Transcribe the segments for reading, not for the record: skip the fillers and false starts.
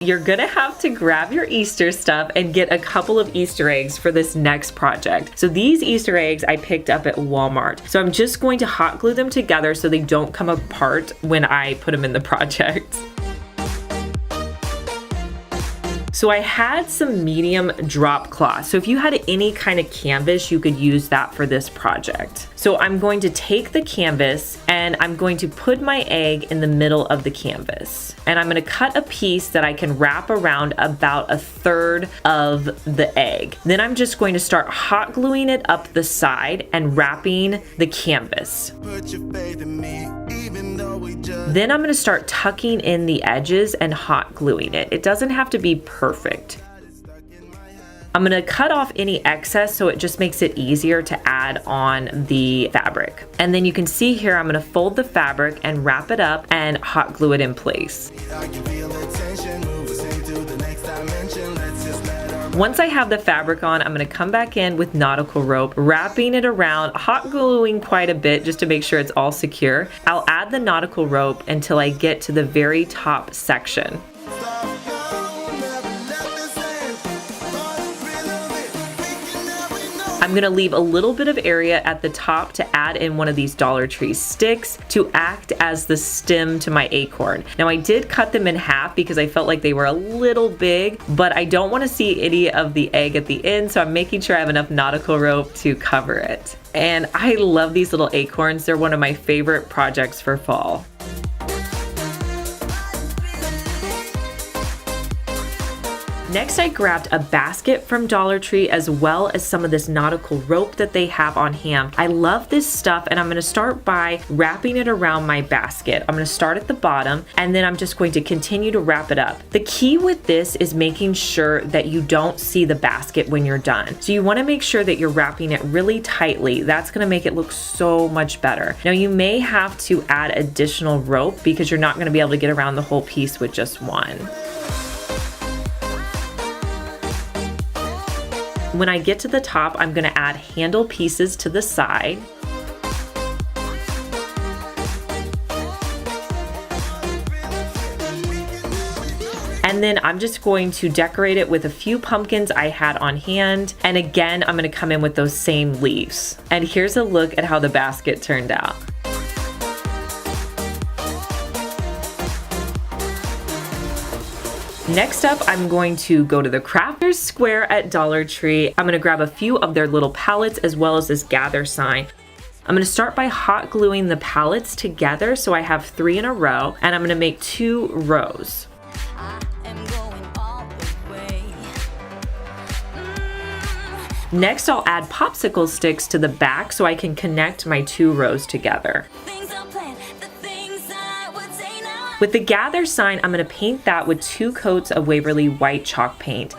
You're gonna have to grab your Easter stuff and get a couple of Easter eggs for this next project. So these Easter eggs I picked up at Walmart. So I'm just going to hot glue them together so they don't come apart when I put them in the project. So I had some medium drop cloth. So if you had any kind of canvas, you could use that for this project. So I'm going to take the canvas and I'm going to put my egg in the middle of the canvas. And I'm gonna cut a piece that I can wrap around about 1/3 of the egg. Then I'm just going to start hot gluing it up the side and wrapping the canvas. Then I'm gonna start tucking in the edges and hot gluing it. It doesn't have to be perfect. I'm gonna cut off any excess so it just makes it easier to add on the fabric. And then you can see here, I'm gonna fold the fabric and wrap it up and hot glue it in place. Once I have the fabric on, I'm gonna come back in with nautical rope, wrapping it around, hot gluing quite a bit just to make sure it's all secure. I'll add the nautical rope until I get to the very top section. I'm gonna leave a little bit of area at the top to add in one of these Dollar Tree sticks to act as the stem to my acorn. Now I did cut them in half because I felt like they were a little big, but I don't wanna see any of the egg at the end, so I'm making sure I have enough nautical rope to cover it. And I love these little acorns. They're one of my favorite projects for fall. Next, I grabbed a basket from Dollar Tree as well as some of this nautical rope that they have on hand. I love this stuff and I'm gonna start by wrapping it around my basket. I'm gonna start at the bottom and then I'm just going to continue to wrap it up. The key with this is making sure that you don't see the basket when you're done. So you wanna make sure that you're wrapping it really tightly. That's gonna make it look so much better. Now you may have to add additional rope because you're not gonna be able to get around the whole piece with just one. When I get to the top, I'm gonna add handle pieces to the side. And then I'm just going to decorate it with a few pumpkins I had on hand. And again, I'm gonna come in with those same leaves. And here's a look at how the basket turned out. Next up, I'm going to go to the Crafters Square at Dollar Tree. I'm gonna grab a few of their little palettes as well as this gather sign. I'm gonna start by hot gluing the palettes together so I have 3 in a row, and I'm gonna make 2 rows. Next, I'll add popsicle sticks to the back so I can connect my 2 rows together. With the gather sign, I'm gonna paint that with 2 coats of Waverly white chalk paint.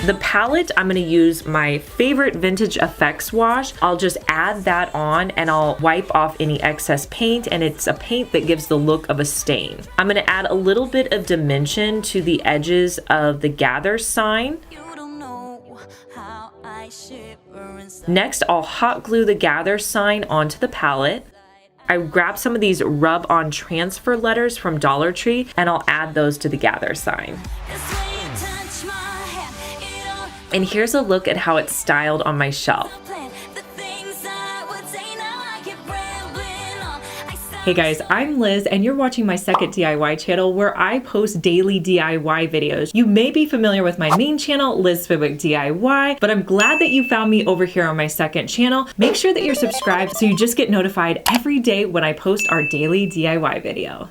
The palette, I'm gonna use my favorite Vintage Effects wash. I'll just add that on and I'll wipe off any excess paint, and it's a paint that gives the look of a stain. I'm gonna add a little bit of dimension to the edges of the gather sign. Next, I'll hot glue the gather sign onto the palette. I grab some of these rub-on transfer letters from Dollar Tree and I'll add those to the gather sign. And here's a look at how it's styled on my shelf. Hey guys, I'm Liz and you're watching my second DIY channel where I post daily DIY videos. You may be familiar with my main channel, Liz Fenwick DIY, but I'm glad that you found me over here on my second channel. Make sure that you're subscribed so you just get notified every day when I post our daily DIY video.